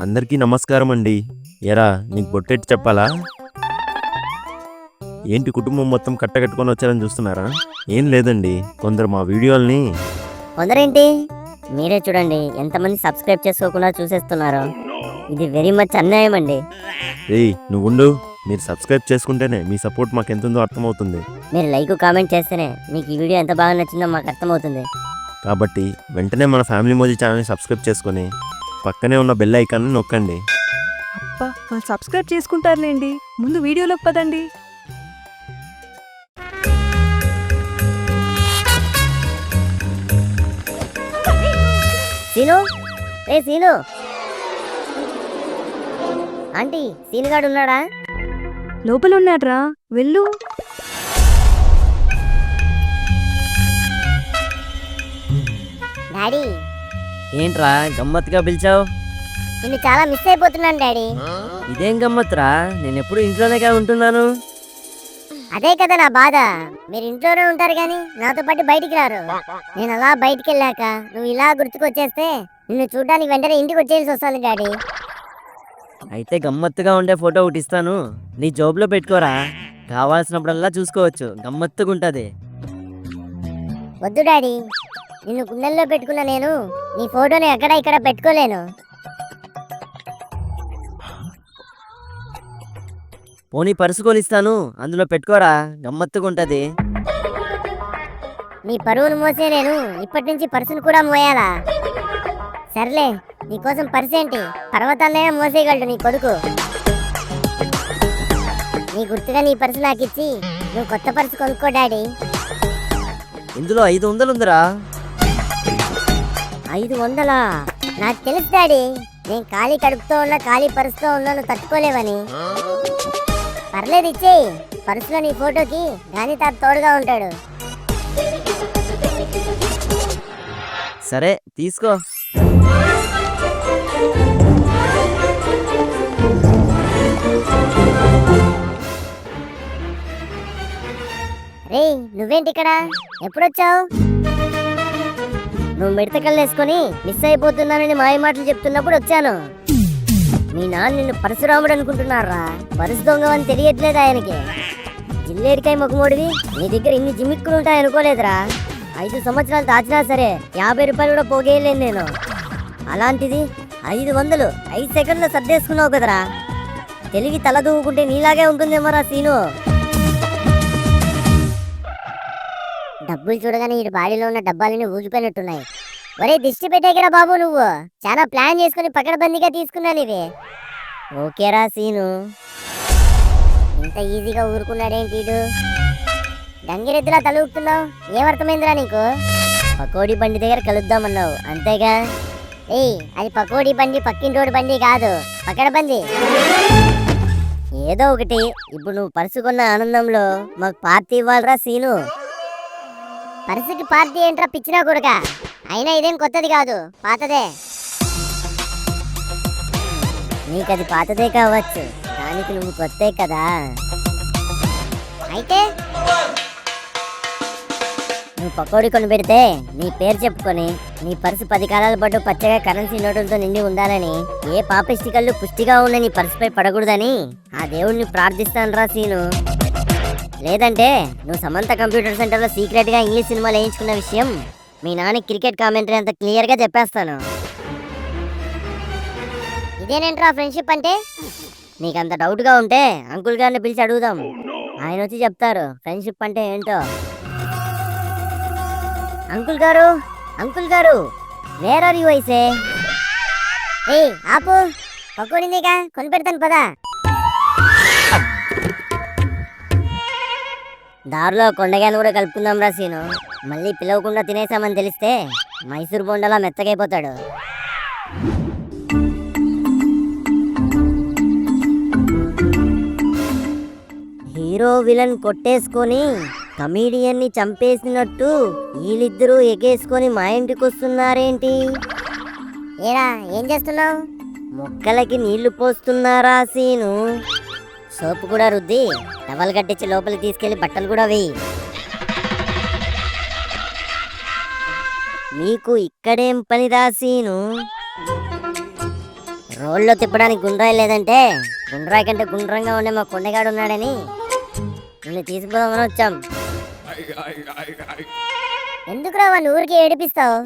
అందరికీ నమస్కారం అండి. ఎరా నీకు బొట్టెట్టి చెప్పాలా? ఏంటి కుటుంబం మొత్తం కట్టకట్టుకొని వచ్చారని చూస్తున్నారా? ఏం లేదండి, కొందరు మా వీడియోల్ని కొందరేంటి మీరే చూడండి ఎంతమంది సబ్స్క్రైబ్ చేసుకోకుండా చూసేస్తున్నారు. ఇది వెరీ మచ్ అన్యాయం అండి. ఏయ్ నువ్వుండు, మీరు సబ్స్క్రైబ్ చేసుకుంటేనే మీ సపోర్ట్ మాకు ఎంతుందో అర్థమవుతుంది. మీరు లైక్ కామెంట్ చేస్తేనే మీకు ఈ వీడియో ఎంత బాగా నచ్చిందో మాకు అర్థమవుతుంది. కాబట్టి వెంటనే మన ఫ్యామిలీ మోజీ ఛానల్ని సబ్స్క్రైబ్ చేసుకొని పక్కనే ఉన్న బెల్ ఐకాన్ని నొక్కండి. అబ్బా వాళ్ళు సబ్స్క్రైబ్ చేసుకుంటారులేండి, ముందు వీడియోలోకి పదండి. సీను, రే సీను, ఆంటీ సీనుగాడు ఉన్నాడా? లోపల ఉన్నాడ్రా, వెళ్ళు. డాడీ, ఏంట్రా గమ్మత్తుగా పిలిచావు? నిన్ను చాలా మిస్ అయిపోతున్నాను డాడీ. ఇదేం గమ్మత్తురా, నేను ఎప్పుడు ఇంట్లోనేగా ఉంటున్నాను. అదే కదా నా బాధ. మీరు ఇంట్లోనే ఉంటారు కానీ నాతో పాటు బయటికి రారు. నేను అలా బయటికి వెళ్ళాక నువ్వు ఇలా గుర్తుకొచ్చేస్తే నిన్ను చూడడానికి వెంటనే ఇంటికి వచ్చేసి వస్తుంది డాడీ. అయితే గమ్మత్తుగా ఉండే ఫోటో ఒకటి ఇస్తాను, నీ జోబులో పెట్టుకోరా. కావాల్సినప్పుడల్లా చూసుకోవచ్చు, గమ్మత్తుగా ఉంటుంది. వద్దు డాడీ, నిన్ను గుండెల్లో పెట్టుకున్న నేను నీ ఫోటోని అక్కడ ఇక్కడ పెట్టుకోలేను. పోనీ పరుసు ఇస్తాను, అందులో పెట్టుకోరా, గమ్మత్తుగా ఉంటుంది. నీ పరువును మోసే నేను ఇప్పటి నుంచి పర్సును కూడా మోయాలా? సర్లే, నీకోసం పర్సు ఏంటి, పర్వతాలైనా మోసేయగలడు నీ కొడుకు. నీ గుర్తుగా నీ పర్సు నాకు ఇచ్చి నువ్వు కొత్త పర్సు కొనుక్కో డాడీ. ఇందులో 500 ఉందిరా. 500? నాకు తెలుసు డాడీ, నేను ఖాళీ కడుపుతో ఉన్నా ఖాళీ పర్సుతో ఉన్నాను తట్టుకోలేవని. పర్లేదు ఇచ్చేయి, పర్సులో నీ ఫోటోకి గాంధీ తాత తోడుగా ఉంటాడు. సరే తీసుకో. రే నువ్వేంటి ఇక్కడ, ఎప్పుడొచ్చావు? నువ్వు మిడతకళ్ళు వేసుకొని మిస్ అయిపోతున్నానని మాయ మాటలు చెప్తున్నప్పుడు వచ్చాను. మీ నాన్న నిన్ను పరశురాముడు అనుకుంటున్నారా? పరుసు దొంగవని తెలియట్లేదు ఆయనకి. జిల్లేడికాయ మొక్కమోడివి, నీ దగ్గర ఇన్ని జిమ్మిక్కులు ఉంటాయనుకోలేదురా. 5 సంవత్సరాలు దాచినా సరే 50 రూపాయలు కూడా పోగేయలేను నేను. అలాంటిది 500 5 సెకండ్లో సర్దేసుకున్నావు కదరా. తెలివి తల దూకుంటే నీలాగే ఉంటుందేమోరా సీను. డబ్బులు చూడగానే ఈ బాడీలో ఉన్న డబ్బాలని ఊగిపోయినట్టున్నాయి. ఒరే దిష్టి పెట్టేకరా బాబు, నువ్వు చాలా ప్లాన్ చేసుకుని పకడ్బందీగా తీసుకున్నాను ఇవి. ఓకేరా సీను, ఇంత ఈజీగా ఊరుకున్నాడేంటి వీడు? గంగిరెద్దులా తల ఊపుతున్నావు, ఏమర్థమైందిరా నీకు? పకోడీ బండి దగ్గర కలుద్దామన్నావు అంతేగా? ఏయ్ అది పకోడీ బండి, పక్కింటోడి బండి కాదు, పకడ్బందీ. ఏదో ఒకటి, ఇప్పుడు నువ్వు పరుసుకున్న ఆనందంలో మాకు పార్టీ ఇవ్వాలరా సీను. పర్సుకి పార్టీ ఏంట్రా పిచ్చినా కొడుక? అయినా ఇదేం కొత్తది కాదు, పాతదే. నీకది పాతదే కావచ్చు, దానికి నువ్వు కొత్తే కదా. అయితే నువ్వు పకోడీ కొని పెడితే నీ పేరు చెప్పుకొని నీ పర్సు 10 కాలాల పాటు పచ్చగా కరెన్సీ నోటులతో నిండి ఉండాలని, ఏ పాపిష్టికళ్ళు పుష్టిగా ఉన్న నీ పర్సుపై పడకూడదని ఆ దేవుడిని ప్రార్థిస్తాను రా సీను. లేదంటే నువ్వు సమంత కంప్యూటర్ సెంటర్లో సీక్రెట్గా ఇంగ్లీష్ సినిమాలు వేయించుకున్న విషయం మీ నాన్న క్రికెట్ కామెంటరీ అంత క్లియర్గా చెప్పేస్తాను. ఇదేనేంట్రా ఫ్రెండ్షిప్ అంటే? నీకంత డౌట్గా ఉంటే అంకుల్ గారిని పిలిచి అడుగుదాం, ఆయన వచ్చి చెప్తారు ఫ్రెండ్షిప్ అంటే ఏంటో. అంకుల్ గారు, అంకుల్ గారు, వేర్ ఆర్ యు ఐసే? ఏయ్ ఆపు, పకోడీనేగా కొని పెడతాను పదా. దారిలో కొండగాను కూడా కలుపుకుందాం రా సీను. మళ్ళీ పిలవకుండా తినేసామని తెలిస్తే మైసూర్ బొండలా మెత్తగైపోతాడు. హీరో విలన్ కొట్టేసుకొని కమీడియన్ని చంపేసినట్టు వీళ్ళిద్దరూ ఎగేసుకొని మా ఇంటికి వస్తున్నారేంటి? ఏరా ఏం చేస్తున్నావు? మొక్కలకి నీళ్లు పోస్తున్నారా సీను? సోపు కూడా రుద్ది టవల్ కట్టించి లోపలికి తీసుకెళ్లి బట్టలు కూడా వేయి. మీకు ఇక్కడేం పని రాసీను? రోడ్లో తిప్పడానికి గుండ్రాయి లేదంటే గుండ్రాయి కంటే గుండ్రంగా ఉండే మా కొండగాడు ఉన్నాడని నిన్ను తీసుకుపోదామని వచ్చాం. ఎందుకురా వాడిని ఊరికి ఏడిపిస్తావు?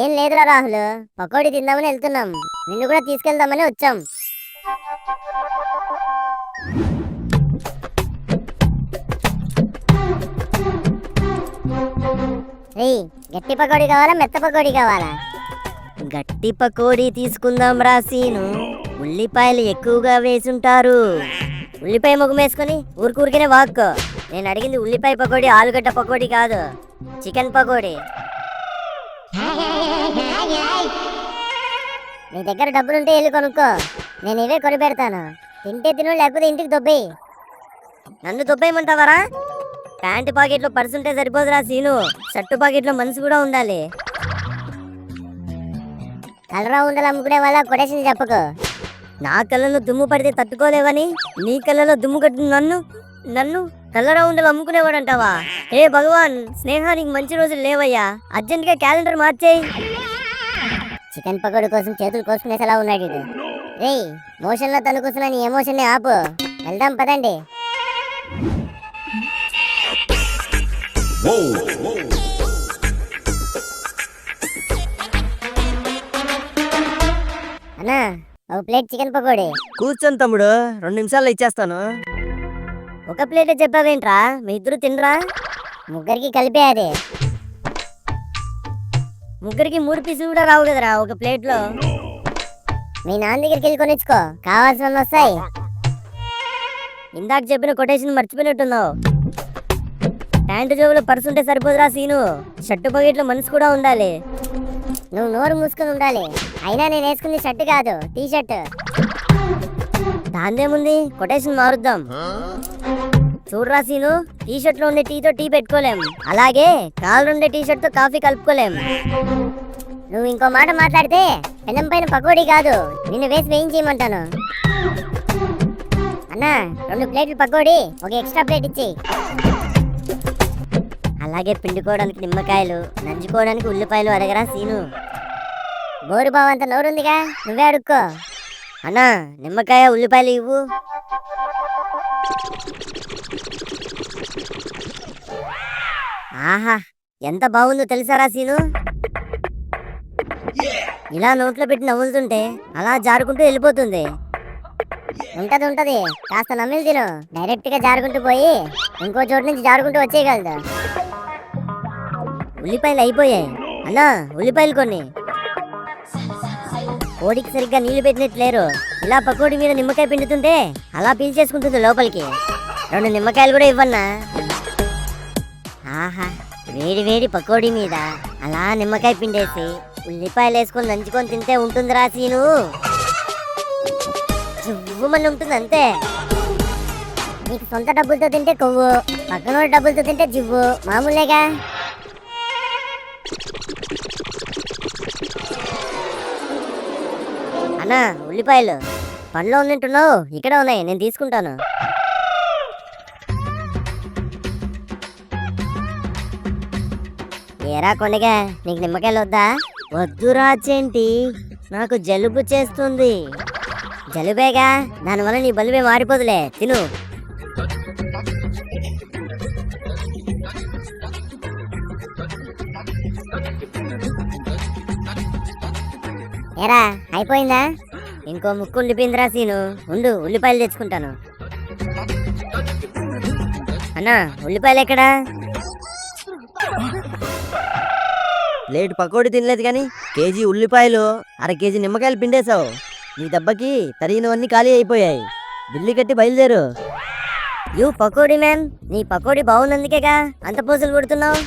ఏం లేదురా రాహుల్, పకోడీ తిందామని వెళ్తున్నాం, నిన్ను కూడా తీసుకెళ్దామని వచ్చాం. ఏయ్, గట్టి పకోడీ కావాలా మెత్త పకోడీ కావాలా? గట్టి పకోడీ తీసుకుందాం రాసీను. ఉల్లిపాయలు ఎక్కువగా వేసుంటారు. ఉల్లిపాయ ముఖం వేసుకొని ఊరికూరికనే వాక్కో. నేను అడిగింది ఉల్లిపాయ పకోడీ, ఆలుగడ్డ పకోడీ కాదు, చికెన్ పకోడీ. నీ దగ్గర డబ్బులుంటే వెళ్ళి కొనుక్కో, నేను ఇవే కొని పెడతాను. తింటే తిను, లేకపోతే ఇంటికి దొబ్బేయి. నన్ను దొబ్బేయమంటావరా? ప్యాంటు పాకెట్లో పర్సు ఉంటే సరిపోదురా సీను, షర్టు పాకెట్లో మనసు కూడా ఉండాలి. కలరా ఉండలు అమ్ముకునే వాళ్ళ కొటేషన్ చెప్పకు. నా కళ్ళలో దుమ్ము పడితే తట్టుకోలేవని నీ కళ్ళలో దుమ్ము కట్టిన నన్ను కలరా ఉండలు అమ్ముకునేవాడంటావా? ఏ భగవాన్, స్నేహానికి మంచి రోజులు లేవయ్యా, అర్జెంట్గా క్యాలెండర్ మార్చేయి. చికెన్ పకోడీ కోసం చేతులు కోసుకునేసేలా ఉన్నాడు ఇది. రేయ్, మోషన్లో తను కూర్చున్న నీ ఎమోషన్ని ఆపు, వెళ్దాం పదండి. అన్నా, ఒక ప్లేట్ చికెన్ పకోడీ. కూర్చొని తమ్ముడు, 2 నిమిషాల్లో ఇచ్చేస్తాను. ఒక ప్లేటే చెప్పావేంట్రా? మీ ఇద్దరు తినరా? ముగ్గురికి కలిపే అది. ముగ్గురికి 3 పీసులు కూడా రావు కదరా ఒక ప్లేట్లో. మీ నాన్న దగ్గరికి వెళ్ళి కొనిచ్చుకో, కావాల్సిన వస్తాయి. ఇందాక చెప్పిన కొటేషన్ మర్చిపోయినట్టున్నావు. ప్యాంటు జోబులో పర్సు ఉంటే సరిపోదురా సీను, షర్టు పాకెట్లో మనసు కూడా ఉండాలి. నువ్వు నోరు మూసుకుని ఉండాలి. అయినా నేను వేసుకుంది షర్ట్ కాదు, టీ షర్ట్. దాందేముంది, కొటేషన్ మారుద్దాం. చూడరా సీను, టీ షర్ట్ లో ఉండే టీతో టీ పెట్టుకోలేం, అలాగే కాళ్ళు ఉండే టీ షర్ట్ తో కాఫీ కలుపుకోలేం. నువ్వు ఇంకో మాట మాట్లాడితే పెనం పైన పకోడీ కాదు, నిన్ను వేసి వేయించేయమంటాను. అన్నా, 2 ప్లేట్లు పకోడీ, ఒక ఎక్స్ట్రా ప్లేట్ ఇచ్చి. అలాగే పిండుకోవడానికి నిమ్మకాయలు, నంచుకోవడానికి ఉల్లిపాయలు అడగరా సీను. బోరు బావంత నోరుందిగా, నువ్వే అడుక్కో. అన్నా, నిమ్మకాయ ఉల్లిపాయలు ఇవ్వు. ఆహా, ఎంత బాగుందో తెలుసారా సీను? ఇలా నోట్లో పెట్టి నవ్వులుతుంటే అలా జారుకుంటూ వెళ్ళిపోతుంది. ఉంటది, కాస్త నమ్మిలు తిను, డైరెక్ట్ గా జారుకుంటూ పోయి ఇంకో చోటు నుంచి జారుకుంటూ వచ్చేయగలదు. ఉల్లిపాయలు అయిపోయాయి అన్నా, ఉల్లిపాయలు కొన్ని. కోడికి సరిగ్గా నీళ్లు పెట్టినట్లేరు, ఇలా పకోడీ మీద నిమ్మకాయ పిండుతుంటే అలా పీల్చేసుకుంటుంది లోపలికి. 2 నిమ్మకాయలు కూడా ఇవ్వన్నా. ఆహా, వేడి వేడి పకోడీ మీద అలా నిమ్మకాయ పిండేసి ఉల్లిపాయలు వేసుకొని నంచుకొని తింటే ఉంటుందిరా సీను, చువ్వుమని ఉంటుంది అంతే. నీకు సొంత డబ్బులతో తింటే కొవ్వు, పక్కన డబ్బులతో తింటే జివ్వు, మామూలేగా. అన్నా, ఉల్లిపాయలు పండ్లో ఉన్నట్టున్నావు, ఇక్కడ ఉన్నాయి, నేను తీసుకుంటాను. ఏరా కొండగా, నీకు నిమ్మకాయలు వద్దా? వద్దురా చెంటి, నాకు జలుబు చేస్తుంది. జలుబేగా, దానివల్ల నీ బలుబే మారిపోదులే, తిను. ఏరా, అయిపోయిందా? ఇంకో ముక్కు ఉండిపోయిందిరా సీను, ఉండు ఉల్లిపాయలు తెచ్చుకుంటాను. అన్నా, ఉల్లిపాయలు ఎక్కడా? ప్లేట్ పకోడీ తినలేదు కానీ కేజీ ఉల్లిపాయలు, 1/2 కేజీ నిమ్మకాయలు పిండేశావు. నీ దెబ్బకి తరిగినవన్నీ ఖాళీ అయిపోయాయి. బిల్లు కట్టి బయలుదేరు. యూ పకోడీ మ్యాన్, నీ పకోడీ బాగున్నందుకేగా అంత పోజులు కొడుతున్నావు.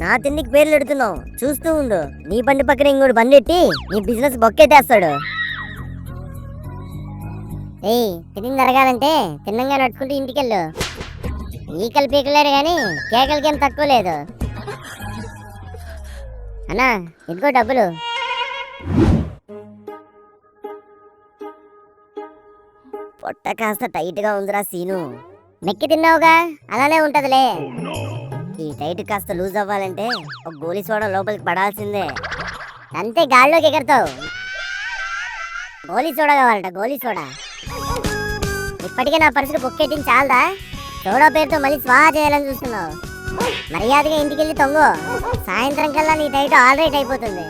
నా తిండికి పేర్లు ఎడుతున్నావు, చూస్తూ ఉండు. నీ బండి పక్కన ఇంకోటి బండి ఎట్టి నీ బిజినెస్ బొక్కెట్టేస్తాడు. ఏయ్, తిని అరగాలంటే తిన్నంగా నడుచుకుంటూ ఇంటికెళ్ళు. ఈకలు పీకలేరు కానీ కేకలకేం తక్కువ లేదు. అన్నా, ఇదిగో డబ్బులు. పొట్ట కాస్త టైట్ గా ఉందిరా సీను. మెక్కి తిన్నావుగా, అలానే ఉంటదిలే. ఈ టైట్ కాస్త లూజ్ అవ్వాలంటే ఒక గోలీ సోడా లోపలికి పడాల్సిందే, అంతే గాల్లోకి ఎగరతావు. గోలీ సోడా కావాలట, గోలీ సోడా. ఇప్పటికే నా పరిస్థితి బొక్కెట్టింది చాలదా? సోడా పేరుతో మళ్ళీ స్వాహా చేయాలని చూస్తున్నావు. మర్యాదగా ఇంటికి వెళ్ళి తొంగో. సాయంత్రం కల్లా నీ డైట్ ఆల్రెడీ అయిపోతుంది.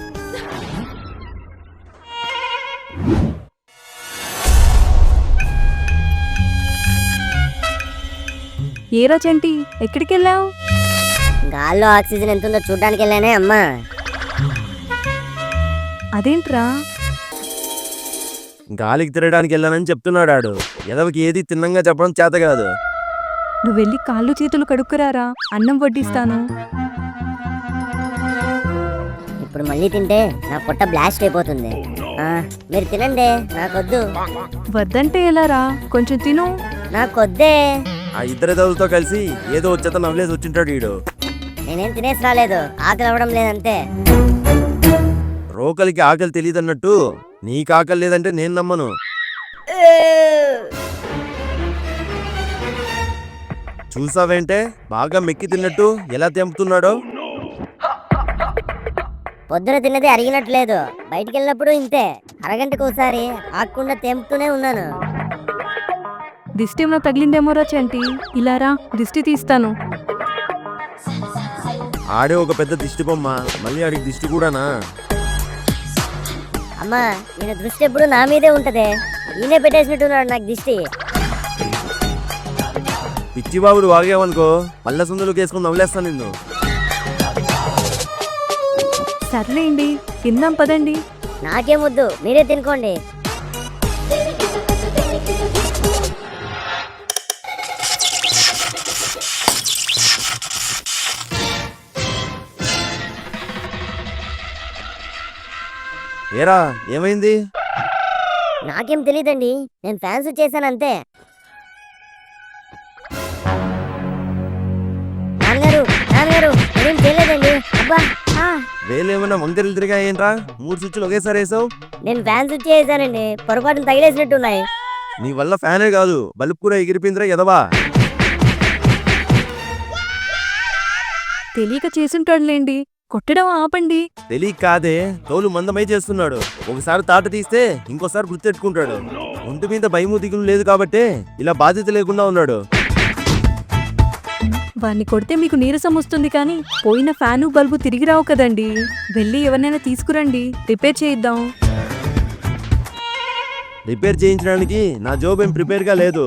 ఏరా చంటి, ఎక్కడికి వెళ్ళావు? గాల్లో ఆక్సిజన్ ఎంత ఉందో చూడ్డానికి వెళ్ళానే అమ్మా. అదేంట్రా? గాలికి తిరగడానికి వెళ్ళానని చెప్తున్నాడు ఆడు. ఎదవకి ఏది తిన్నంగా చెప్పడం చేత కాదు. నువ్వు వెళ్ళి కాళ్ళు చేతులు కడుక్కురారా, అన్నం వడ్డిస్తాను. ఇప్పుడు మళ్ళీ తింటే నా పొట్ట బ్లాస్ట్ అయిపోతుంది. మీరు తినండి, నాకొద్దు. వద్దంటే ఎలారా? కొంచెం తిను. నాకొద్దే. ఆ ఇద్దరు ఎదవులతో కలిసి ఏదో వచ్చేత నవ్వులేసి వచ్చింటాడు వీడు. నేనేం తినేసి రాలేదు, ఆకలి అవ్వడం లేదంతే. రోకలికి ఆకలి తెలియదన్నట్టు నీకు ఆకలి లేదంటే నేను నమ్మను. చూసావేంటే బాగా మెక్కి తిన్నట్టు ఎలా తెంపుతున్నాడో. పొద్దున తిన్నది అరిగినట్లేదు. బయటికి వెళ్ళినప్పుడు ఇంతే, అరగంటకు ఒకసారి ఆకుండా తెంపుతూనే ఉన్నాను. దిష్టి ఏమో తగిలిందేమోరా చంటి, ఇలారా దిష్టి తీస్తాను. ఆడే ఒక పెద్ద దిష్టి బొమ్మ, మళ్ళీ ఆడికి దిష్టి కూడానా? అమ్మా, ఈయన దృష్టి ఎప్పుడు నా మీదే ఉంటదే. ఈయనే పెట్టేసినట్టున్నాడు నాకు దిష్టి. పిచ్చిబాబులు వాగేవనుకో మళ్ళా సుందరులు వేసుకుని నవ్వులేస్తాను నిన్ను. సర్లేండి, తిందాం పదండి. నాకేమొద్దు, మీరే తినుకోండి. ఏరా ఏమైంది? నాకేం తెలీదండి, నేను ఫ్యాన్స్ చేశాను అంతే. నాన్నగారు, నాన్నగారు, నేనేం చేయలేదండి. అబ్బా, వేలేమన్నా వంకరలు తిరిగా ఏంట్రా? 3 స్విచ్లు ఒకేసారి వేసావు. నేను ఫ్యాన్స్ చేశానండి, పొరపాటున తగిలేసినట్టున్నాయి. నీ వల్ల ఫ్యానే కాదు బల్బ్ కూడా ఎగిరిపోయిందిరా ఎదవా. తెలియక చేసుంటాడులేండి, కొట్టడం ఆపండి. తెలియక కాదే, తోలు మందమై చేస్తున్నాడు. ఒకసారి తాట తీస్తే ఇంకోసారి గుర్తెట్టుకుంటాడు. ఒంటి మీద భయము దిగులు లేదు కాబట్టే ఇలా బాధ్యత లేకుండా ఉన్నాడు. వాణ్ణి కొడితే మీకు నీరసం వస్తుంది, కానీ పోయిన ఫ్యాను బల్బు తిరిగి రావు కదండి. వెళ్ళి ఎవరినైనా తీసుకురండి, రిపేర్ చేయిద్దాం. రిపేర్ చేయించడానికి నా జాబ్ ఏం ప్రిపేర్గా లేదు.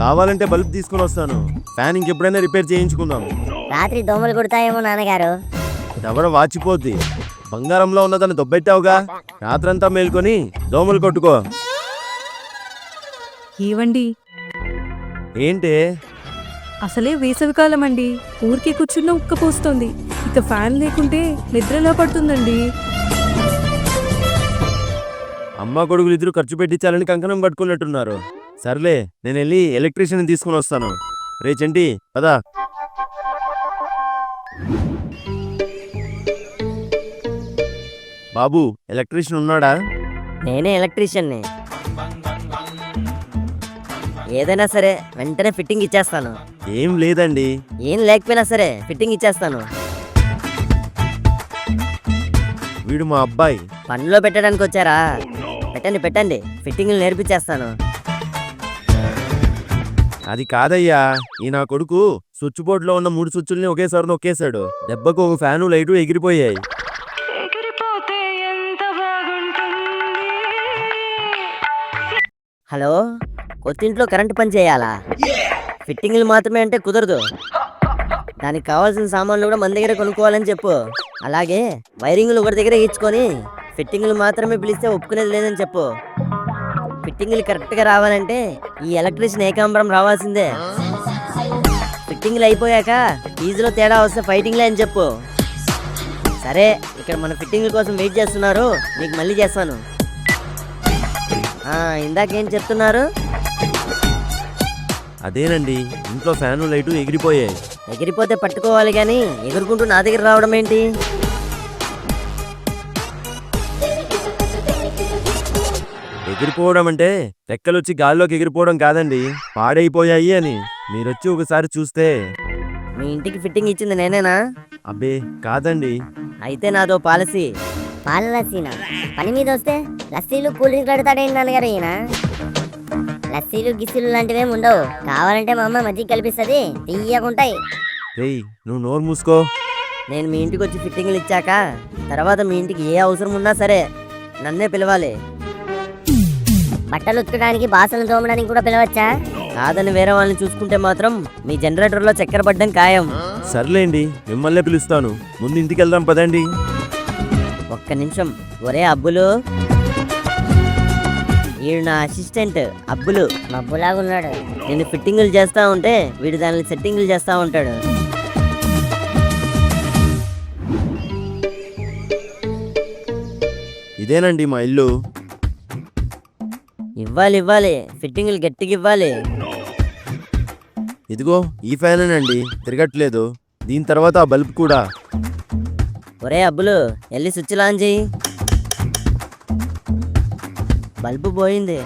కావాలంటే బల్బ్ తీసుకుని వస్తాను. ఫ్యాన్ ఇంకెప్పుడైనా రిపేర్ చేయించుకుందాం. రాత్రి దోమలు కొడతాయేమో నాన్నగారు. దవడ వాచిపోద్ది. బంగారంలో ఉన్నదాన్ని దొబ్బెట్టావుగా, రాత్రంతా మేల్కొని దోమలు కొట్టుకో. ఏవండి, ఏంటే? అసలే వేసవికాలం అండి, ఊరికే కూర్చున్న ఉక్కపోస్తుంది. ఇక ఫ్యాన్ లేకుంటే నిద్రలా పడుతుందండి. అమ్మ కొడుకులు ఇద్దరు ఖర్చు పెట్టించాలని కంకణం పట్టుకున్నట్టున్నారు. సర్లే, నేను వెళ్ళి ఎలక్ట్రీషియన్ తీసుకుని వస్తాను. రే చంటి, పదా. బాబు, ఎలక్ట్రీషియన్ ఉన్నాడా? నేనే ఎలక్ట్రీషియన్ని. ఏదైనా సరే వెంటనే ఫిట్టింగ్ ఇచ్చేస్తాను. ఏం లేదండి. ఏం లేకపోయినా సరే ఫిట్టింగ్ ఇచ్చేస్తాను. వీడు మా అబ్బాయి. పనిలో పెట్టడానికి వచ్చారా? పెట్టండి పెట్టండి, ఫిట్టింగ్లు నేర్పించేస్తాను. అది కాదయ్యా, ఈ నా కొడుకు స్విచ్ బోర్డులో ఉన్న 3 స్విచ్చుల్ని ఒకేసారి నొక్కేశాడు. దెబ్బకు ఒక ఫ్యాను లైటు ఎగిరిపోయాయి. హలో, కొత్తింట్లో కరెంటు పని చేయాలా? ఫిట్టింగ్లు మాత్రమే అంటే కుదరదు. దానికి కావాల్సిన సామాన్లు కూడా మన దగ్గర కొనుక్కోవాలని చెప్పు. అలాగే వైరింగ్లు ఒకటి దగ్గర ఇచ్చుకొని ఫిట్టింగ్లు మాత్రమే పిలిస్తే ఒప్పుకునేది లేదని చెప్పు. ఫిట్టింగ్లు కరెక్ట్గా రావాలంటే ఈ ఎలక్ట్రీషియన్ ఏకాంబరం రావాల్సిందే. ఫిట్టింగ్లు అయిపోయాక ఫీజులో తేడా వస్తే ఫైటింగ్లే అని చెప్పు. సరే, ఇక్కడ మన ఫిట్టింగ్ల కోసం వెయిట్ చేస్తున్నారు, మీకు మళ్ళీ చేస్తాను. ఇందాకేం చెప్తున్నారు? అదేనండి, ఇంట్లో ఫ్యాను లైటు ఎగిరిపోయాయి. ఎగిరిపోతే పట్టుకోవాలి కానీ ఎగురుకుంటూ నా దగ్గర రావడం ఏంటి? ఎగిరిపోవడం అంటే రెక్కలొచ్చి గాల్లోకి ఎగిరిపోవడం కాదండి, పాడైపోయాయి అని. మీరొచ్చి ఒకసారి చూస్తే. మీ ఇంటికి ఫిట్టింగ్ ఇచ్చింది నేనేనా? అబ్బే కాదండి. అయితే నాదో పాలసీ. పాల లస్సీనా? పని మీద వస్తే లస్సీలు కూల్ డ్రింక్ అడుగుతాడేంటి నాన్నగారు ఈయన? లస్సీలు గిస్సీలు లాంటివేమి ఉండవు. కావాలంటే మా అమ్మ మజ్జిగ కల్పిస్తుంది, తీయకుంటాయి. రేయ్ నువ్వు నోరు మూసుకో. నేను మీ ఇంటికి వచ్చి ఫిట్టింగ్లు ఇచ్చాక తర్వాత మీ ఇంటికి ఏ అవసరం ఉన్నా సరే నన్నే పిలవాలి. బట్టలు ఉతకడానికి బాసనలు తోమడానికి కూడా పిలవచ్చా? కాదని వేరే వాళ్ళని చూసుకుంటే మాత్రం మీ జనరేటర్లో చక్కెర పడ్డం ఖాయం. సర్లేండి, మిమ్మల్నే పిలుస్తాను. ముందు ఇంటికి వెళ్దాం పదండి. ఒక్క నిమిషం. ఒరే అబ్బులు, వీడు నా అసిస్టెంట్ అబ్బులు. మబ్బులాగా ఉన్నాడు. నేను ఫిట్టింగులు చేస్తా ఉంటే వీడు దానిని సెట్టింగులు చేస్తా ఉంటాడు. ఇదేనండి మా ఇల్లు. ఇవ్వాలి ఫిట్టింగులు గట్టిగా ఇవ్వాలి. ఇదిగో ఈ ఫ్యానేనండి, తిరగట్లేదు. దీని తర్వాత ఆ బల్బ్ కూడా. ఒరే అబ్బులు, వెళ్ళి స్విచ్ ఆన్ చేయి. బల్బు పోయింది.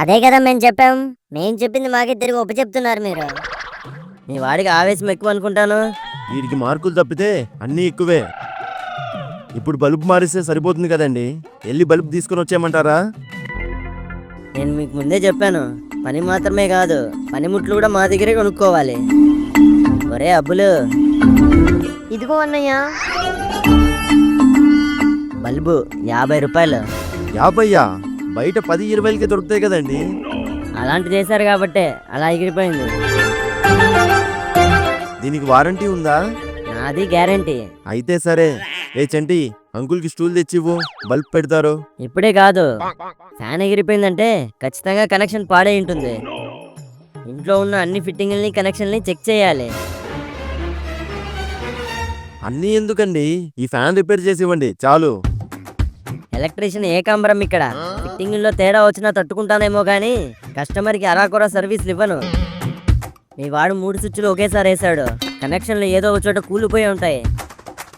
అదే కదా మేము చెప్పాం. మేము చెప్పింది మాకే తిరిగి ఒప్పు చెప్తున్నారు మీరు. మీ వాడికి ఆవేశం ఎక్కువ అనుకుంటాను. వీడికి మార్కులు తప్పితే అన్నీ ఎక్కువే. ఇప్పుడు బల్బ్ మారిస్తే సరిపోతుంది కదండి. వెళ్ళి బల్బ్ తీసుకొని వచ్చేయమంటారా? నేను మీకు ముందే చెప్పాను, పని మాత్రమే కాదు పనిముట్లు కూడా మా దగ్గరే కొనుక్కోవాలి. ఒరే అబ్బులు, ఇదిగో అన్నయ్య. బల్బు 50 రూపాయలు. 50? బయట 10-20కి దొరుకుతాయి కదండి. అలాంటి చేశారు కాబట్టే అలా ఎగిరిపోయింది. దీనికి వారంటీ ఉందా? నాది గ్యారంటీ. అయితే సరే. ఏ చంటి, అంకుల్కి స్టూల్ తెచ్చివ్వు, బల్బ్ పెడతారు. ఇప్పుడే కాదు, ఫ్యాన్ ఎగిరిపోయిందంటే ఖచ్చితంగా కనెక్షన్ పాడై ఉంటుంది. ఇంట్లో ఉన్న అన్ని ఫిట్టింగ్లని కనెక్షన్ని చెక్ చేయాలి. అన్నీ ఎందుకండి, ఈ ఫ్యాన్ రిపేర్ చేసి ఇవ్వండి చాలు. ఎలక్ట్రీషియన్ ఏకాంబరం ఇక్కడ. ఫిట్టింగ్లో తేడా వచ్చినా తట్టుకుంటానేమో కానీ కస్టమర్కి అరాకొర సర్వీస్లు ఇవ్వను. మీ వాడు 3 స్విచ్లు ఒకేసారి వేసాడు. కనెక్షన్లు ఏదో ఒక చోట కూలిపోయి ఉంటాయి.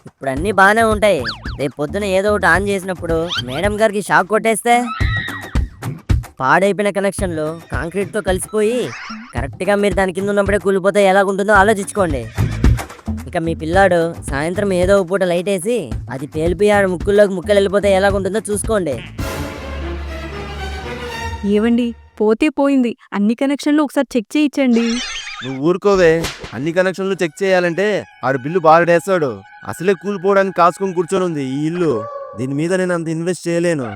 ఇప్పుడు అన్నీ బాగానే ఉంటాయి. రేపు పొద్దున ఏదో ఒకటి ఆన్ చేసినప్పుడు మేడం గారికి షాక్ కొట్టేస్తే పాడైపోయిన కనెక్షన్లు కాంక్రీట్తో కలిసిపోయి కరెక్ట్గా మీరు దాని కింద ఉన్నప్పుడే కూలిపోతే ఎలాగుంటుందో ఆలోచించుకోండి. ఇక మీ పిల్లాడు సాయంత్రం ఏదో ఒక పూట లైట్ వేసి అది పేలిపోయి ఆడ ముక్కుల్లోకి ముక్కలు వెళ్ళిపోతే ఎలాగుంటుందో చూసుకోండి. ఏవండి, పోతే పోయింది. అన్ని కనెక్షన్లు ఒకసారి చెక్ చేయించండి. నువ్వు ఊరుకోవే. అన్ని కనెక్షన్లు చెక్ చేయాలంటే ఆడు బిల్లు బాగా వేస్తాడు. అసలే కూలిపోవడానికి కాసుకొని కూర్చొని ఉంది ఈ ఇల్లు. దీని మీద నేను అంత ఇన్వెస్ట్ చేయలేను.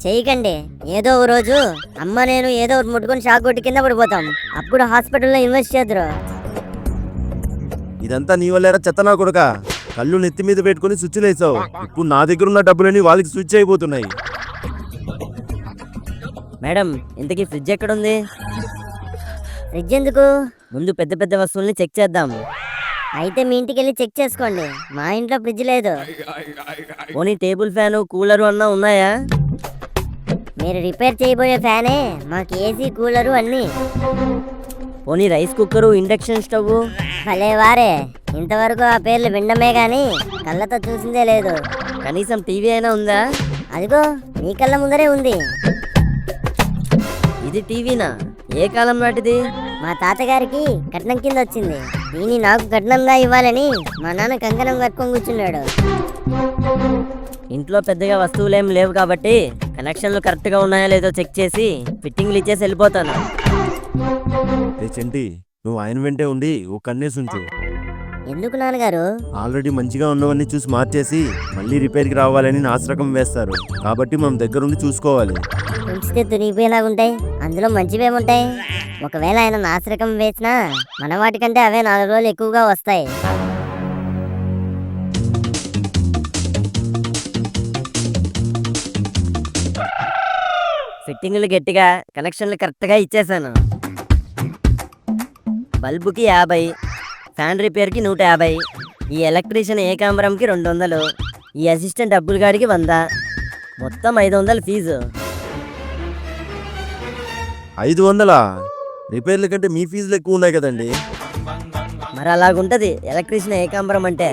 చేయకండి. ఏదో ఒక రోజు అమ్మ నేను ఏదో ఒకటి ముట్టుకొని షాక్ కొట్టి కింద పడిపోతాం. అప్పుడు హాస్పిటల్లో ఇన్వెస్ట్ చేద్దరు. ఇదంతా నీ వల్లేరా చెత్తనా కొడుక. కళ్ళు నెత్తి మీద పెట్టుకుని స్విచ్లు వేసావు. ఇప్పుడు నా దగ్గర ఉన్న డబ్బులన్నీ వాళ్ళకి స్విచ్ అయిపోతున్నాయి. మేడం, ఇంతకీ ఫ్రిడ్జ్ ఎక్కడుంది? ఫ్రిడ్జ్ ఎందుకు? ముందు పెద్ద పెద్ద వస్తువుల్ని చెక్ చేద్దాం. అయితే మీ ఇంటికి వెళ్ళి చెక్ చేసుకోండి. మా ఇంట్లో ఫ్రిడ్జ్ లేదు. పోనీ టేబుల్ ఫ్యాను కూలరు అన్నా ఉన్నాయా? మీరు రిపేర్ చేయబోయే ఫ్యానే మాకు ఏసీ కూలరు అన్నీ. పోనీ రైస్ కుక్కరు ఇండక్షన్ స్టవ్? భలే వారే, ఇంతవరకు ఆ పేర్లు వినడమే గాని కళ్ళతో చూసిందే లేదు. కనీసం టీవీ అయినా ఉందా? అదిగో మీ కళ్ళ ముందరే ఉంది. ఇది టీవీనా? ఏ కాలం నాటిది? మా తాతగారికి కట్నం కింద వచ్చింది. దీన్ని నాకు కట్నంగా ఇవ్వాలని మా నాన్న కంకణం కట్టుకొని కూర్చున్నాడు. ఇంట్లో పెద్దగా వస్తువులేం లేవు కాబట్టి కనెక్షన్లు కరెక్ట్గా ఉన్నాయో లేదో చెక్ చేసి ఫిట్టింగ్లు ఇచ్చేసి వెళ్ళిపోతాను. ఏ చంటి, నువ్వు ఆయన వెంటే ఉండి ఓ కన్నేసి ఉంచు. ఎందుకు నాన్నగారు? ఆల్రెడీ మంచిగా ఉన్నవన్నీ చూసి మార్చేసి మళ్ళీ రిపేర్కి రావాలని నాశరకం వేస్తారు. కాబట్టి మనం దగ్గరుండి చూసుకోవాలి. ఉంచితే తునిగిపోయేలాగుంటాయి. అందులో మంచివేముంటాయి? ఒకవేళ ఆయన నాసిరకం వేసినా మన వాటికంటే అవే 4 రోజులు ఎక్కువగా వస్తాయి. ఫిట్టింగ్లు గట్టిగా కనెక్షన్లు కరెక్ట్గా ఇచ్చేసాను. బల్బుకి 50, ఫ్యాన్ రిపేర్కి 150, ఈ ఎలక్ట్రీషియన్ ఏకాంబరంకి 200, ఈ అసిస్టెంట్ అబ్బుల్ గాడికి 100, మొత్తం 500 ఫీజు. 500? రిపేర్ల కంటే మీ ఫీజులు ఎక్కువ ఉన్నాయి కదండి. మరి అలాగుంటది ఎలక్ట్రీషియన్ ఏకాంబరం అంటే.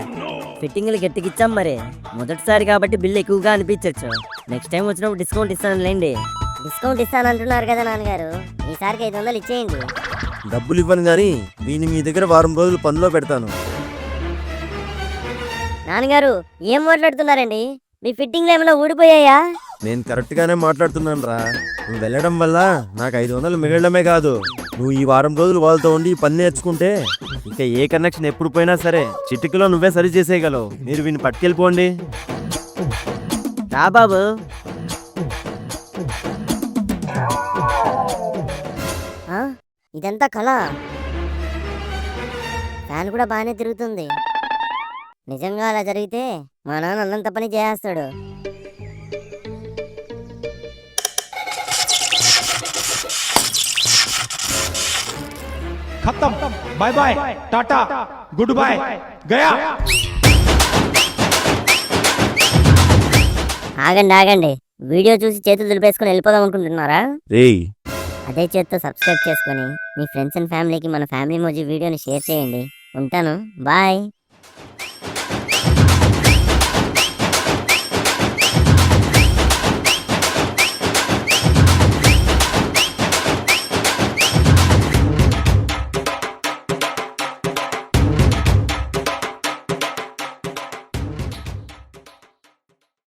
ఫిట్టింగ్లు గట్టికిచ్చాం మరి. మొదటిసారి కాబట్టి బిల్లు ఎక్కువగా అనిపించవచ్చు. నెక్స్ట్ టైం వచ్చినప్పుడు డిస్కౌంట్ ఇస్తానులేండి. డిస్కౌంట్ ఇస్తానంటున్నారు కదా నాన్నగారు, ఈసారికి 500 ఇచ్చేయండి. డబ్బులు ఇవ్వను కానీ వీని మీ దగ్గర వారం రోజులు పనిలో పెడతాను. నాన్నగారు ఏం మాట్లాడుతున్నారండి? మీ ఫిట్టింగ్లు ఏమైనా ఊడిపోయాయా? నేను కరెక్ట్ గానే మాట్లాడుతున్నాను రా. నువ్వు వెళ్ళడం వల్ల నాకు 500 మిగలడమే కాదు, నువ్వు ఈ వారం రోజులు వాళ్ళతో ఉండి ఈ పని నేర్చుకుంటే ఇక ఏ కనెక్షన్ ఎప్పుడు పోయినా సరే చిటికలో నువ్వే సరి చేసేయగలవు. మీరు వీడిని పట్టుకెళ్ళిపోండి. రా బాబు. ఆ? ఇదంతా కళ. ఫ్యాన్ కూడా బాగానే తిరుగుతుంది. నిజంగా అలా జరిగితే మా నాన్న అన్నంత పని చేస్తాడు. खत्म, बाय बाय, टाटा, गुड बाय, गया। ఆగండి, వీడియో చూసి చేతులు దులిపేసుకొని వెళ్ళిపోదాం అనుకుంటున్నారా? రేయ్, అదే చేత్తో సబ్స్క్రైబ్ చేసుకొని మీ ఫ్రెండ్స్ అండ్ ఫ్యామిలీకి మన ఫ్యామిలీ మోజీ వీడియోని షేర్ చేయండి. ఉంటాను, బాయ్.